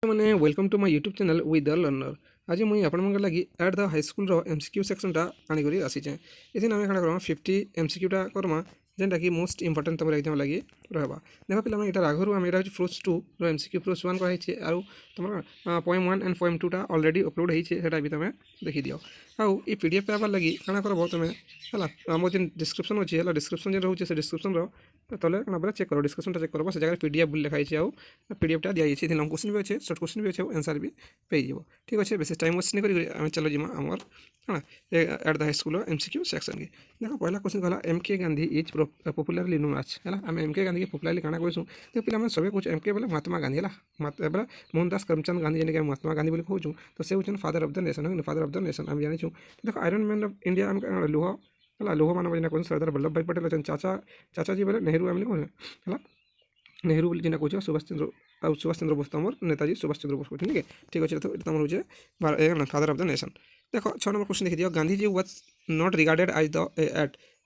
मैंने welcome to my YouTube channel with the learner. आज मुझे आपण लगी at the high school MCQ सेक्शनटा आनिक आसीचे। ये आम क्या करमा 50 एमसीक्यूटा करमा जेनटा कि मोस्ट इंपोर्टेंट तुम एग्जाम लगी रहा। देख पे यहाँ आगु आम यहाँ प्रूफ 2 एमसीक्यू प्रूफ 1 कराई आउ तुम पोएम 1 एंड पोएम 2टा अलरेडी अपलोड होता भी तुम देखी दियो। आउ ये पीडीएफ पेपर लगी क्या करब तुम है आम जो डिस्क्रिप्शन अच्छी है डिस्क्रिप्शन जो रोचे से डिस्क्रिप्शन तले क्या चेक कर डिस्क्रिप्शन चेक कर से जगह पीडीएफ बोली लिखाई आउ पीडीएफटा दिखाई लंग क्वेश्चन भी अच्छे सर्ट क्वेश्चन भी अच्छे आंसर भी पेज ठीक अच्छे बेस टाइम वेस्ट नहीं करें चलो जीमा आमर हाँ at the high school MCQ section की देख पहला क्वेश्चन कहला MK Gandhi is popularly known as है आम एमके गांधी के पॉपुलरली काना कहूँ तो पे सब कहे एमके बोले महात्मा गांधी है बोले मोहनदास करमचंद गांधी जेने महात्मा गांधी बोले कहूँ तो से हूँ father of the nation father of the nation आम जानी देख आयरन मैन ऑफ इंडिया लौह है लौह मानव जेना कहूँ सरदार वल्लभ भाई पटेल अच्छा चाचाजी बोले नेहरू आम कहूँ है नेहरू बोली जेना कहूँ सुभाष चंद्र बोस तुम नेताजी सुभाष चंद्र बोस कहते ठीक अच्छे तो तुम हूँ फादर ऑफ द नेशन। देखो 6 नंबर क्वेश्चन देखी दियो Gandhi ji was not regarded as the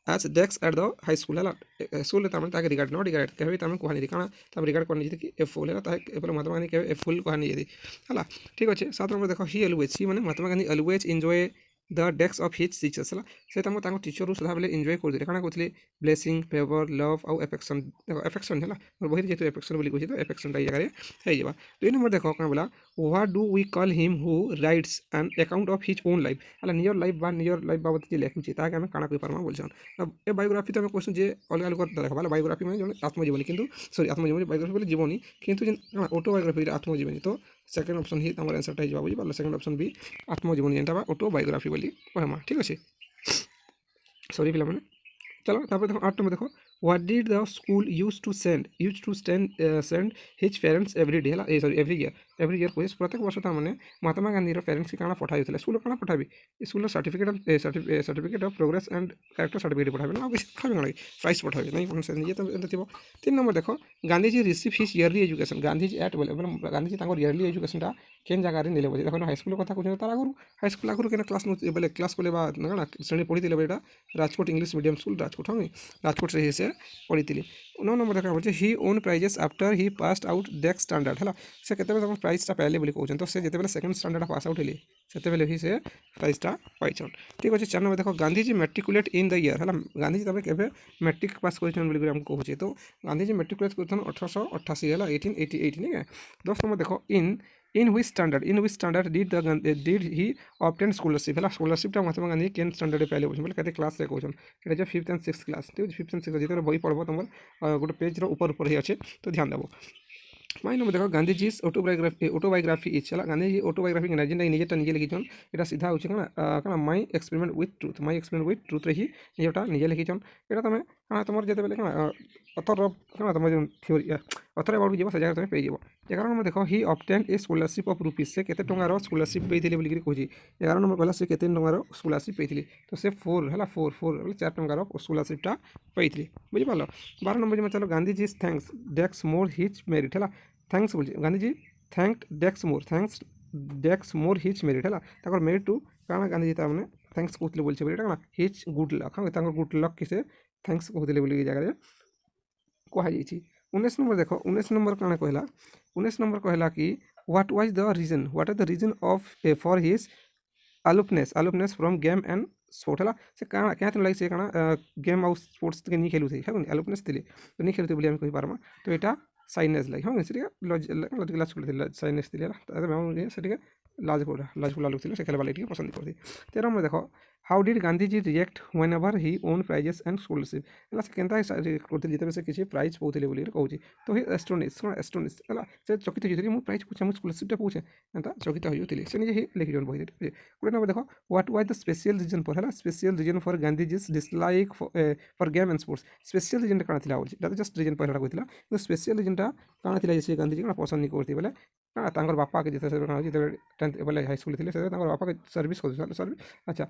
as desk at the high school है स्कूल रिगार्ड नॉट रिगार्ड कहे कहनी काना रिगार्ड करनी कि ए फुल है महात्मा गांधी कहे ए फुल कहनी है ठीक अच्छे। 7 नंबर देखो ही अलवेज ही मैंने Mahatma Gandhi always enjoy the desk of his teachers है से टीचर सदाबले एंजॉय करते क्या कहते ब्लेसिंग फेवर लव आउ एफेक्शन देखो एफेक्शन है बही जेहतु एफेक्शन बोली कही तो एफेक्शन ये जगह हो 2 नंबर देखो क्या बोला what do we call him who writes an account of his own life है नियर लाइफ बाबद जे लिखुचे ताके आम काना कही पार्मा बोलछन। अब ए बायोग्राफी तो क्वेश्चन जे अलग अलग देखा बायोग्राफी में जन आत्मजीवनी किंतु सॉरी आत्मजीवनी बायोग्राफी बोले जीवनी किंतु जेन ऑटोबायोग्राफी आत्मजीवनी तो सेकेंड ऑप्शन ही आम आंसरटा हो बुझे सेकेंड ऑप्शन भी आत्मजीवनी जेनटा ऑटोबायोग्राफी बोली कहमा ठीक अच्छे सॉरी पिला मैंने चलो देखो 8 नंबर देखो what did the school use to send his parents every day है सॉरी एवरी ईयर कहे प्रत्येक वर्ष मैंने महात्मा गांधी पेरेंट्स की काना पठाई स्कूल काना पठाबी school certificate of progress and character certificate पठाबी ना पठाबी प्राइस पठाबी नहीं ये तो थी। 3 नंबर देखो Gandhiji receive his early education Gandhiji at बोले गांधीजी इयरली एजुकेशन केन जगह नहीं बोले देखो हाईस्कूल कथा कहते तार आगु हाईस्कूल आगु के क्लास बोले क्लास बोले ना श्रेणी पढ़ी बोले Rajkot English medium school Rajkot हाँ राजकोट से ही से पढ़ी 9 नंबर देखा बोलते he won prizes after he passed out desk standard है से केते प्राइजटा पाइले बोली कहते तो से जिते सेकेंड स्टैंडर्ड पास आउट हेली से ही से प्राइजटा पाइछन ठीक अच्छे। 4 नंबर देखो Gandhiji matriculate in the year है गांधीजी तब के मेट्रिक पास कर कहूँ तो गांधीजी मेट्रिकुलेट कर 1888 है 1888 नहीं है। 10 नंबर देखो इन which standard did he obtain scholarship है स्कॉलरशिप महात्मा गांधी केन स्टैंडर्ड पहले बोले कहते क्लास रे कहूँ ये 5th and 6th क्लास ठीक है 5th and 6th जिते बही पढ़ब तुम गोटे पेज ऊपर ही अच्छे तो ध्यान देव। 5 नंबर देखो गांधीजी ऑटोबायोग्राफी इज है गांधीजी ऑटोबायोग्राफी जेनटा निजेटा निजे लिखिछन यहाँ सीधा होची क्या माई एक्सपेरिमेंट विथ ट्रुथ रे ही निजेटा निजे लिखिछन यहाँ तुम क्या तुम जो क्या अथर क्या तुम जो थ्योरी अथर अबाउट जीव से जगह तुम पे 11 नंबर देखो he obtain a scholarship of rupees से केते टंगार स्कॉलरशिप पेइथिले बोली कहूँ 11 नंबर कहला से केते टंगार स्कॉलरशिप पेइथिले तो से 4 है 4 टंगार स्कॉलरशिपटा पेइथिले बुझी पाल। 12 नंबर में चलो गांधीजी थैंक्स डेक्स मोर हिज मेरिट है थैंक्स बोल गांधीजी थैंक्ड डेक्स मोर हिज मेरिट है मेरिट टू क्या गांधीजी मैंने थैंक्स कहते बोलते क्या हिज गुड लक हाँ गुड लक किसे थैंक्स कहते बोली जगह कहुई। 19 नंबर देखो 19 नंबर क्या कहला 19 नंबर कहला कि what are the reason of for his aloofness from game and sport है से क्या लगे से गेम आउ स्पोर्ट्स के नहीं खेलू थे अलुपनेस थे तो नहीं खेलते बोली कही पार्मा तो यहाँ साइनेस लगे हाँ से लजिकल स्कूल साइनेस थी से लाजकुला लोग थे से खेल वाले पसंद करती। 13 नंबर देखो how did Gandhiji react whenever he won prizes and scholarship है केनता करते जिते से किसी प्राइज पाऊले बोली कहूँ तो ही एस्टोनिश है से चकित होती मुझे प्राइज पूछे मुझे स्कॉलरशिपटा पूछे एंता चकित होती से निजे ही लिखिजन बही 20 नंबर देखो what was the special reason for है special reason for Gandhiji's dislike for game and sports special reason क्या था बोली जस्ट रीजन पहला कहला स्पेशल रीजनटा क्या था गांधीजी क्या पसंद नहीं करती बोले क्या बापा के जिते 10th बोले हाई स्कूल थे बापा के सर्विस कर अच्छा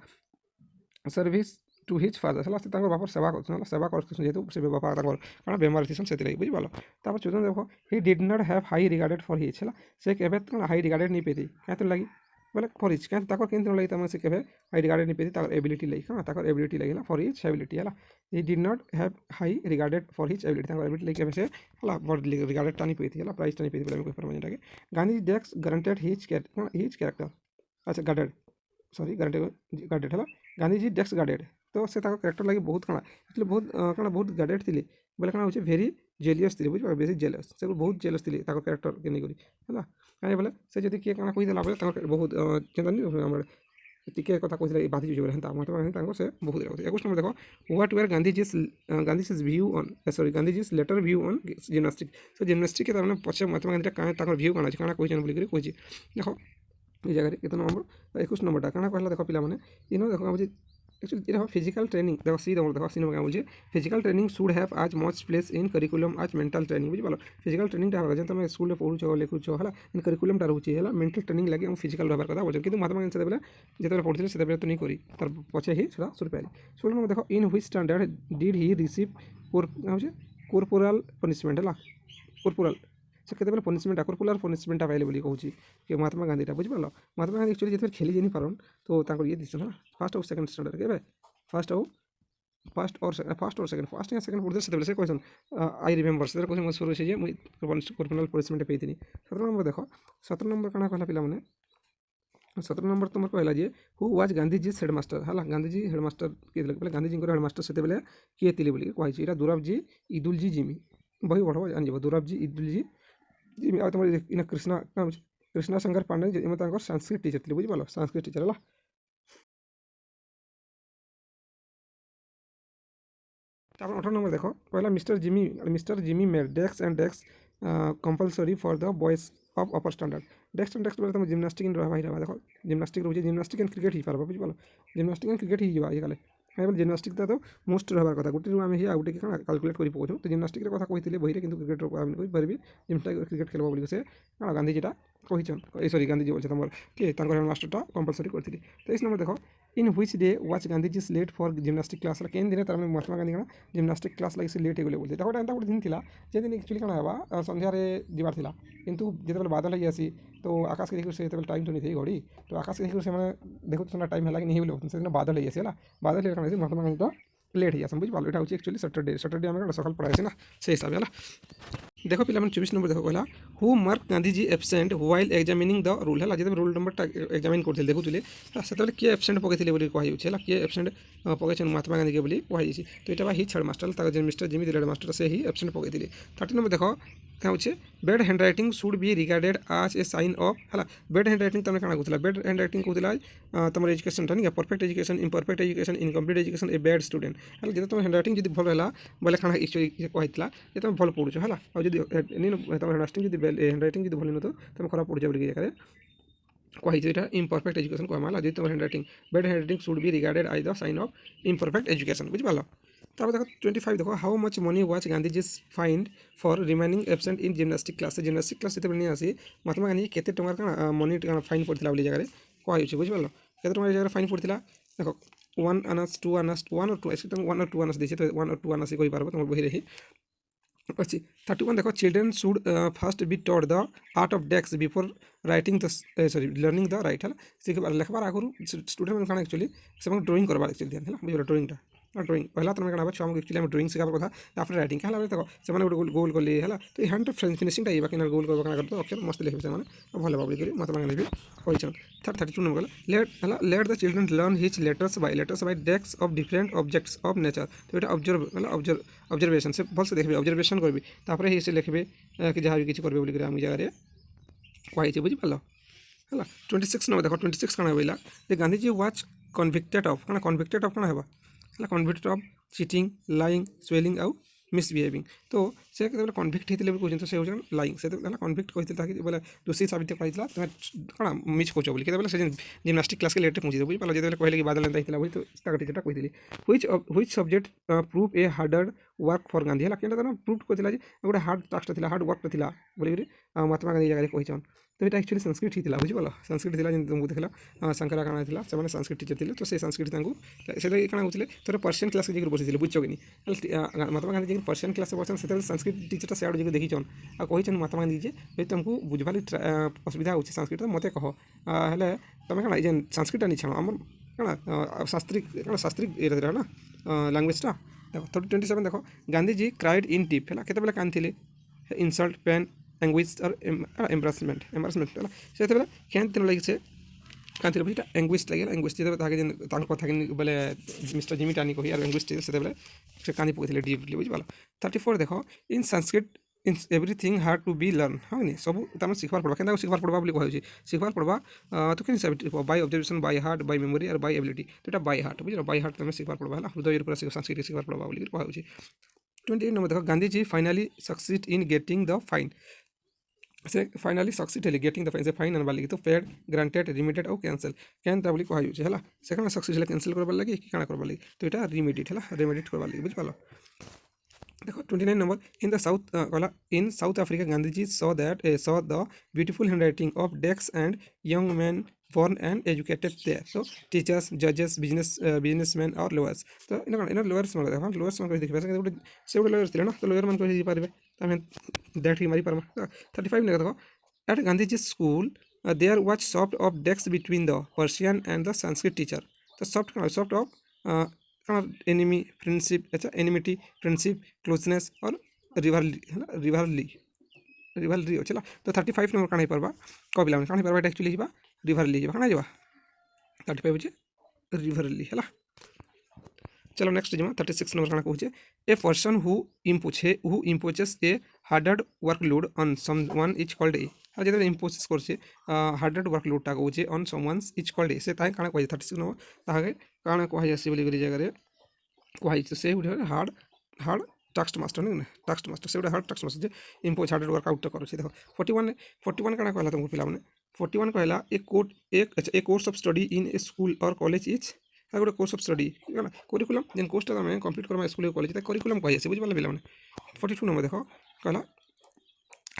सर्विस टू हिज फादर है बापर सेवा कर जेहतु से बापा क्या बेमार थी से बुझी पाल। 14 देखो ही did not have high regarded for his है से हाई रिगार्डेड नहीं पेती क्या लगी बोले फॉर हिज क्या ताकर केन लगी तमें से केबे हाई रिगार्डेड नहीं पेती ताकर एबिलिटी लगी हाँ ताकर एबिलिटी लगी फॉर हिज एबिलिटी है he did not have high regarded for his ability ताकर एबिलिटी लगी केबे से है फॉर रिगार्डेड टानी पेती है प्राइस टानी पेती बोले कोई परमानेंट है गांधी डेक्स गारंटेड हिज कैरेक्टर अच्छा गार्डेड सॉरी गार्डेड गार्डेड है गांधीजी डेक्स गार्डेड तो से कैरेक्टर लगे बहुत काଣା एक्चुअली बहुत काଣା बहुत गार्डेड थी बोले काଣା होचे भेरी जेलियस थी बुझ बेसी जेलस से बहुत जेलस थी कैरेक्टर के नहीं करी है कहीं बोले से जब किए काଣା कहीदेला बोले बहुत चिंता नहीं आम टिके कथा कहते बाधि बोले हेन्ता महात्मा गांधी से बहुत लगता 21 नंबर देखो what were Gandhiji's view on sorry Gandhiji's later view on gymnastic so gymnastic के तारमाने पछे महात्मा गांधी क्या व्यू काଣା काଣା कहछन बोली कही देखो ये जगह केते नंबर 21 नंबरटा काଣା कहला देखो पिला माने इनो देखो बुझे एक्चुअली ये फिजिकल ट्रेनिंग देखो सी देखो सी नंबर क्या बोलछे फिजिकल ट्रेनिंग शुड हैव आज मच प्लेस इन करिकुलम आज मेंटल ट्रेनिंग बुझि पालो फिजिकल ट्रेनिंग टा जे तुम स्कूल में पढुछो लिखुछो हला इन करिकुलम टा रहउछि हला मेंटल ट्रेनिंग लागि हम फिजिकल रहबार कथा बोलछन किंतु महात्मा गांधी सेते जेते पढुथिले सेते तो नहीं करी तार पछे ही सेटा शुरू पेली 16 नंबर देखो in which standard did he receive corporal punishment हला कॉर्पोरल से केते पनिशमेंट कॉर्पोरल पनिशमेंट पाइले बोली कहूँ कि महात्मा गांधी बुझिपार महात्मा गांधी एक्चुअली जिते खेली जानी पारन तो ये दिस ना फर्स्ट और सेकंड स्टैंडर्ड के फर्स्ट और सेकंड फर्स्ट या सेकंड पढ़ते से क्वेश्चन आई रिमेम्बर से क्वेश्चन शुरू से मुझे कॉर्पोरल पनिशमेंट पाई 17 नंबर देखो 17 नंबर काଣା कहला पिला माने 17 नंबर तुम कहला जे हु वाज गांधीजी हेडमास्टर है गांधीजी हेडमास्टर किए बोले गांधीजी हेडमास्टर से किए थे बोली कही दुराब जी इदुल जी जिमी बही पढ़ो जान दुराब जी इदुल जी जिमी आ तुम इन कृष्णा शंकर पांडे संस्कृत टीचर थे बुझिपाल संस्कृत टीचर है 18 नंबर देखो पहला mister Gimi made desk and desk compulsory for the boys of upper standard desk and desk बोले तुम जिम्नास्टिक इन रहा देखो जिम्नास्टिक रोचे जिम्नास्टिक एंड क्रिकेट ही पार्बा बुझिपाल जिम्नास्टिक एंड क्रिकेट ही ये काले कहीं बोले जिम्नास्टिक तो मोस्ट रहा कथा गोटे आम ही गोटे कैलकुलेट कर पकाऊ तो जिम्नास्टिक कथा कही बही कि क्रिकेट पारि जिम्नास्टिक क्रिकेट खेल बोली से गांधीजीटा कही सॉरी गांधीजी बोलते तुम कि हेडमास्टरटा कंपलसरी करती 23 नंबर देखो in which day was Gandhiji late for gymnastic class केन दिन तार महात्मा गांधी का जिम्नास्टिक क्लास लगे से लेट हो बोलते देखो एंता गोटे दिन थिला जे दिन एक्चुअली काଣା हेबा संध्यार जीवार थिला किंतु जेते बादल हो आसी तो आकाश के देखिए से टाइम तो नहीं थी घड़ी तो आकाश के देखिए से मैंने देखो तो टाइम है कि नहीं बोले से बादल हो आसी बादल हो काଣା महात्मा गांधी तो लेट हो बुझ पाल यहाँ एक्चुअली सैटरडे आम सकाल पढ़ाई ना से हिसाब है देखो पिला 24 नंबर देखो कहला who mark Gandhiji absent while examining the rule है जो रूल नंबर एग्जामिन करते देखुले से किए एब्सेंट पकईले कही किए एब्सेंट पकई महात्मा गांधी के कही तो यहाँ his headmaster mister Jimmy headmaster से ही एब्सेंट पकईले 30 नंबर देखो क्या होचे bed handwriting should be regarded आज ए साइन ऑफ है बेड हैंड राइटिंग तुम क्या कहला बेड हैंड राइटिंग कहला तुम एजुकेशन नहीं perfect education imperfect education incomplete education a bad student है जो तुम हैंड राइटिंग जो भल है बोले क्या एक्चुअली कहला तुम भल पढ़ुच है और जो तुम हैंड राइटिंग जो भल नुत तुम खराब पढ़ुच बोली जगह कही इम्परफेक्ट एजुकेशन कहमा जो तुम handwriting bad handwriting should be regarded as the sign of imperfect education बुझिपाल तब देखो 25 देखो how much money was Gandhiji fined for remaining absent in gymnastic class जो नहीं आसी महात्मा गांधी केते टंकार का मनी फाइन पड़ता बोली जगह कही बुझिपाल केते टंकार जगह फाइन पड़ता देखो 1 आनास 2 आनास 1 और 2 तुम 1 और 2 आनास देखे तो 1 और 2 आनास कही पार तुम बही रही अच्छी 31 देखो children should first be taught the art of desk before writing the sorry learning the right है लेखबार आगु स्टूडेंट मैंने क्या एक्चुअली से ड्रॉइंग करवार एक्चुअली ध्यान है बुझे ड्रॉइंगटा ड्रॉइंग पहला तुम क्या छुआ एक्चुअली आम ड्रॉइंग शिखार कथा तापर राइटिंग क्या देखो से गोटे गोल कले है तो यहाँ फिनिशिंग टाइम कि गोल कर तो अक्षर मस्त लिखे से भल भाव बोली महात्मा गांधी भी कही 32 number let the children learn his letters by desk of different objects of nature तो ये ऑब्जर्वेशन से भल से देखिए ऑब्जर्वेशन करी तापर ही से लिखे कि जहाँ भी किसी करेंगे बोलिक आम जगह कही बुझिपाल है 26 नंबर देखो 26 क्या बोला गांधीजी वाच कन्विक्टेड ऑफ क्या है convicted of cheating lying swelling आउ मिसबिहेविंग तो से कन्विक्ट होते कहते तो से लाइंग से कन्विक्ट कहते बोले दोषी साबित कर क्या मिस कौच बोली बोले से जिम्नास्टिक क्लास के लेट पहुँचे बुझिपाल जो कहले कि बादल एंता बोली तो टीचरटा कही which subject prove A harder work for Gandhi है क्या प्रूव करता गोटे हार्ड टास्क हार्ड वर्क था बोलिक महात्मा गांधी जगह कही तो ये एक्चुअली संस्कृत ही बुझिपाल संस्कृत थी तुमको देखला शंकरा काଣା थी से संस्कृत टीचर थे तो से संस्कृत से क्या होते थे पर्सियन क्लास के बसी बुझ कि महात्मा गांधी जी पर्सियन क्लास बसन से संस्कृत टीचर से आगे देखीन आ कहीचन महात्मा गांधी जी भाई तुमको बुझबार असुविधा हो संस्कृत मत कह हेल्ले तुम क्या ये संस्कृत नहीं छाण आम क्या शास्त्रिक ये ना लांगुएजटा देख 27 देख गांधीजी क्राइड इन डीप है केत कांदी इनसल्ट पेन एंगुइश और एम्बारासमेंट है से क्या लगे से कांतिर बुझा एंगुइश लगे एंगुइश कथा बोले मिस्टर जिमी टानी कही और एंगुइश से कानी पकड़े डीपली बुझिपाल 34 देख in Sanskrit in everything hard to be learn हाँ नी सब तुम शिखबार पड़ा क्या शिखबार पढ़वा कहे शिखबार पढ़वा तो क्या by observation by heart by memory और बाय एबिलिटी तो ये बाय हार्ट बुझ बाय हार्ट तुम शिखबार पढ़वा है हृदय पूरा संस्कृत शिखबार पढ़वा कहे 28 नंबर देख Gandhiji finally succeed in getting the fine से फाइनाली सक्सीड है गेटिंग द फाइन से फाइन आनबार लगी तो पेड ग्रांटेड रिमिटेड और कैंसल कैन बोली कहुचे है से क्या सक्सीड है कैंसल करवार लगे कि क्या करवार लगे तो यहाँ रिमिटेड है रिमिटेड करवार लगे बुझिपाल देखो 29 नंबर इन द साउथ कहला in South Africa Gandhiji saw the beautiful handwriting of Dex and young man born and educated there so teachers judges businessmen और lawyers तो इन lawyers मान देखो lawyers मान देखिए वैसे गोटे से गोटे lawyers थे ना तो lawyer मान को ही पारे तमें दैट ही मारी पारमा 35 ने देखो at Gandhiji school there was soft of desks between the Persian and the Sanskrit teacher तो soft of एनिमी फ्रेंडशिप अच्छा एनिमिटी फ्रेंडशिप क्लोजनेस और रिवालरी हो चला तो 35 नंबर काना पार्बा कह पिला काना पार्बा एक्चुअली जा रिवारली जा काना जा 35 हो रिवारली है चलो नेक्स्ट जमा 36 नंबर काना कहूचे a person who imposes a harder workload on someone is called a और जो इम्पोज कर हार्डर्ड वर्कलोडटा कहे on someone's is called a से क्या कह 36 नंबर ताके काଣା कहुसी जगह कहुई से गोटे हार्ड टास्क मास्टर नहीं टास्क मास्टर से गोटे hard task master impose hard workout कर देख 41 क्या कहला तुमको पिला 41 कहला a course of study in a school or college is गोटे कोर्स ऑफ स्टडी करिकुलम जेन कोर्सटा तुम कंप्लीट करमा स्कूल कॉलेज करिकुलम कही बुझे पिला 42 नंबर देख कहला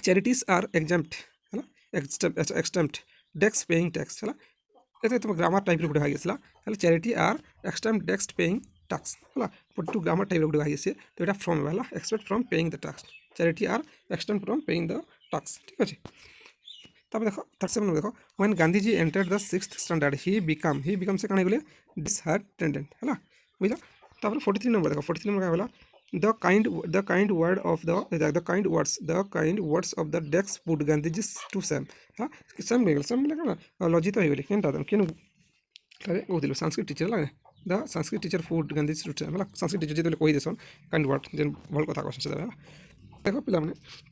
चैरिटीज आर एग्जाम्प्ट है एक्सटेम्प्ट डेक्स पेइंग टैक्स है ये तुम ग्रामर टाइप गोटे भाई चैरिटी आर एक्सटेम्प्ट डेक्स पेइंग टैक्स है 42 ग्रामर टाइप गोटे भाई तो यहाँ फ्रम है expect from paying the tax charity are exempt from paying the tax ठीक अच्छे तब देखो 37 देखो when Gandhiji entered the 6th standard he become से कण गले डिसहार्टेंड है बुझल तब 43 नंबर देखो 43 नंबर क्या the kind words of the decks put Gandhiji to shame हाँ सेम लगे लज्जित हो गली क्या क्या कहते संस्कृत टीचर लगे the Sanskrit teacher food Gandhiji to shame Sanskrit teacher जो कही देसन काइंड वर्ड जेन भल कथा कहते देखो पिला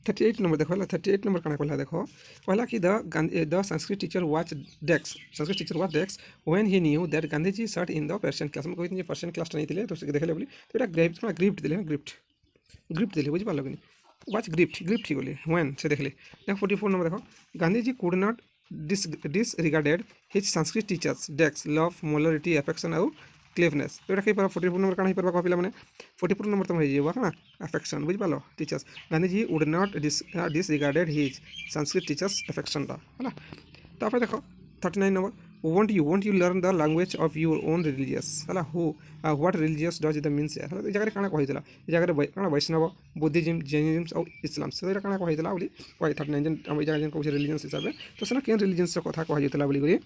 38 नंबर देखो 38 नंबर क्या कहला देखो कहला कि the Sanskrit teacher was desks Sanskrit teacher was desks when he knew that Gandhiji sat in the Persian class में कही पर्शियन क्लास नहीं थे तो देखले बोली तो यहाँ गिफ्ट दिले गिफ्ट दिले बुझी पार्ल कि वाच गिफ्ट ही गली व्हेन से देखले 44 नंबर देखो Gandhiji could not disregarded his Sanskrit teacher's desks love morality affection और क्लेवनेस तो ये कहीं 44 नंबर क्या पार्बा कह पाने 44 नंबर तुम हो क्या एफेक्शन बुझ पाल teachers Gandhiji would not disregarded his Sanskrit teachers एफेक्शनटा है तापर देखो 39 number won't you learn the language of your own religious है what religious does it means है जगह क्या कही जगह क्या वैष्णव बुद्धिज्म जैनिज्म और इस्लाम से क्या कही बोली कही 39 जगह जेन कहे रिलीजियस हिसाब से तो सेना केन रिलीजियस कथा कही बोली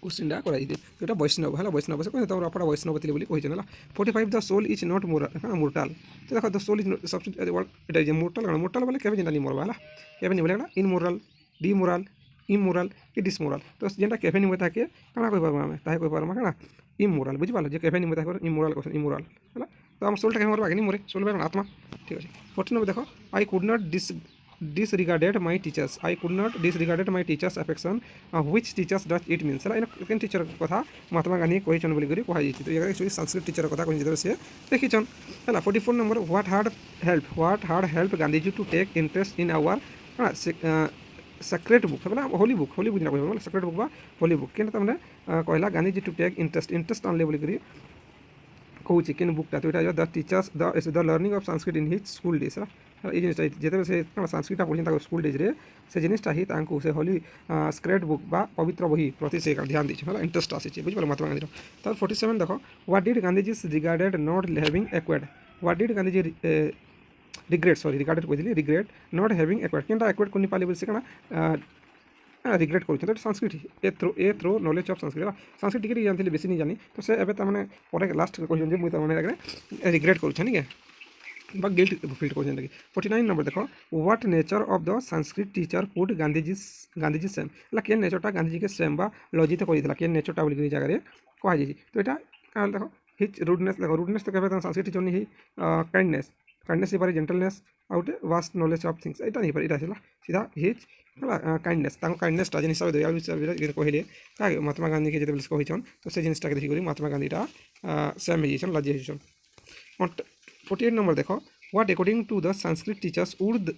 क्वेश्चन कराई तो यहाँ वैष्णव है वैष्णव से तुम अपना वैष्णव थी कही है 45 द सोल इज नॉट मोर्टाल तो देखो द सोल इज सब मोर्टाल बोले केवे जेनटा नहीं मरवा है केवे नहीं बोले इनमोराल डिमोराल इमोराल कि डिसमोराल तो जेनटा केफे नहीं ताके क्या कही पार्मा आम ताहे कही पार्मा क्या इमोराल बुझी पाल जो केफे नहीं ताके इमोराल क्वेश्चन इमोराल है तो आम सोलटा कहीं मरवा कि नहीं मरे सोल में आत्मा ठीक अच्छे 40 नंबर देखो I could not disregarded my teachers affection which teachers does it means है इन टीचर कथा महात्मा गांधी कही बोली कही तो ये एक्चुअली संस्कृत टीचर कथा कही से देखीन है 44 number what had help Gandhiji to take interest in our sacred book है होली बुक बुझना कह सेक्रेट बुक बा होली बुक क्या तमने कहला गांधीजी टू टेक इंटरेस्ट आनले बोली कहूँ कि बुकटा तो यहाँ the teachers the learning of Sanskrit in his school days है ये जिनिसटा जिते से संस्कृत पढ़ी स्कूल डेज्रे से जिनिसटा ही से होली स्क्रेड बुक बा पवित्र बही प्रति से ध्यान देते इंटरेस्ट आसी बुझे महात्मा गांधी तब 47 देख what did Gandhiji regarded not having acquired what did Gandhiji regret sorry regarded कही रिग्रेट नॉट हैविंग एक्वायर्ड केनटा एक्वायर्ड करनी पाले बोली से रिग्रेट कर Sanskrit a thorough knowledge of Sanskrit Sanskrit टिके जानते बेसी नहीं जानी तो से एवं मैंने पर लास्ट कहते मुझे रिग्रेट करें बा गिल्ट फिल कर 49 नंबर देखो what nature of the Sanskrit teacher put Gandhiji same है के नेचरटा गांधीजी के सेम बा लज्जित कर के नेचरटा बोल जगह कहुई तो यहाँ देख हिच रुडनेस तो कहते संस्कृत टीचर नहीं काइंडनेस काइंडनेस पारे gentleness out vast knowledge of things यहाँ नहीं पारे सीधा हिच है काइंडनेस काइंडनेसटा जिन हिसाब दे कहले क्या महात्मा गांधी के जो कहीन तो से जिनटा देखिक महात्मा गांधीटा सेम हो लज्जी हो 48 नंबर देखो what according to the Sanskrit teachers would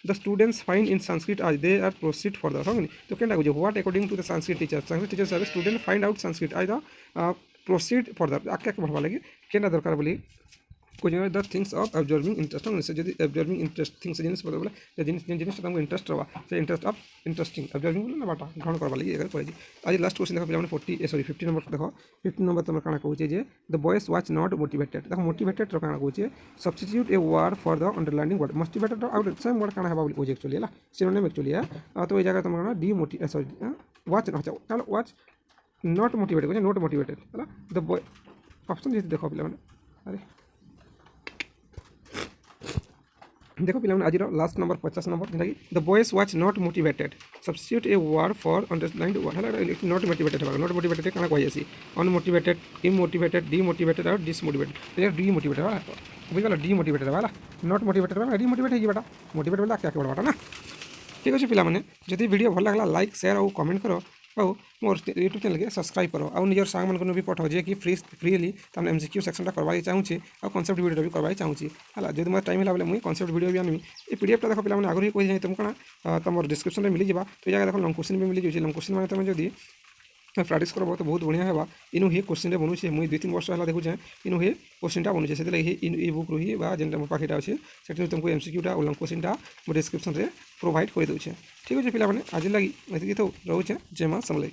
the students find in Sanskrit as they are proceed further होंगे तो क्या बुझे what according to the Sanskrit teachers student find out Sanskrit as the proceed further आगे बढ़वा लगे क्या दरकार बोली कुछ the things of observing interest से जो ऑब्जर्विंग इंटरेस्ट थिंग्स जिन बोले जिन तुमको इंटरेस्ट रहा से इंटरेस्ट ऑफ इंटरेस्टिंग ऑब्जर्विंग बोले ना बाटा ग्रहण करवा लगे अगर कहे आज लास्ट क्वेश्चन देखो पे 50 नंबर देखो 50 नंबर तुम क्या कहे जे the boys watch not motivated देखो मोटिवेटेड क्या कहे substitute a word for the underlining word motivated out same word क्या है बोली एक्चुअली है सिनोनिम एक्चुअली है तो ये जगह तुम क्या डी सॉरी वाच अच्छा was not motivated not motivated है द बॉय ऑप्शन देखो पे अरे देखो पे आज लास्ट नंबर 50 नंबर जेटा the boys watch not motivated substitute a word for underlined word है नॉट मोटिवेटेड नॉट मोटिवेटेड क्या कही अनमोटिवेटेड इमोटिवेटेड डिमोटिवेटेड और डिसमोटिवेटेड डिमोटिवेटेड बुझे डिमोटिवेटेड है नॉट मोटिवेटेड डिमोटिवेट होटा मोटिवेट बोला क्या बढ़ाटा ना ठीक अच्छे पे जब वीडियो भल लगा लाइक शेयर और कमेंट करो और मोर यूट्यूब चैनल के सब्सक्राइब करो और निजर सांग मन भी पठाओ जे कि फ्रीली तमें एमसीक्यू सेक्शन करवाई चाहूँगी और कॉन्सेप्ट वीडियो भी करवाई चाहूँगी है जो मतलब टाइम है मुझे कॉन्सेप्ट वीडियो भी आनमी ये पीडीएफ देखो पे आगे कही जाए तुम क्या तुम डिस्क्रिप्शन में मिल जाए तो जगह देखो लंग क्वेश्चन भी मिल जाए लंग क्वेश्चन मैंने तुम जब प्राक्टिस करब तो बहुत बढ़िया है इनु ही क्वेश्चन बनूचे मुझे 2-3 वर्ष है देखुचे इनु ही क्वेश्चन बनूचे से इ बुक रही जेनटा मो पाखे अच्छे से तुमको एमसीक्यूटा और लंग क्वेश्चन मुझे डिस्क्रिप्शन में प्रोवाइड कर दूचे ठीक अच्छे पे आज लगी ये तो रोचे जय मां समलाई।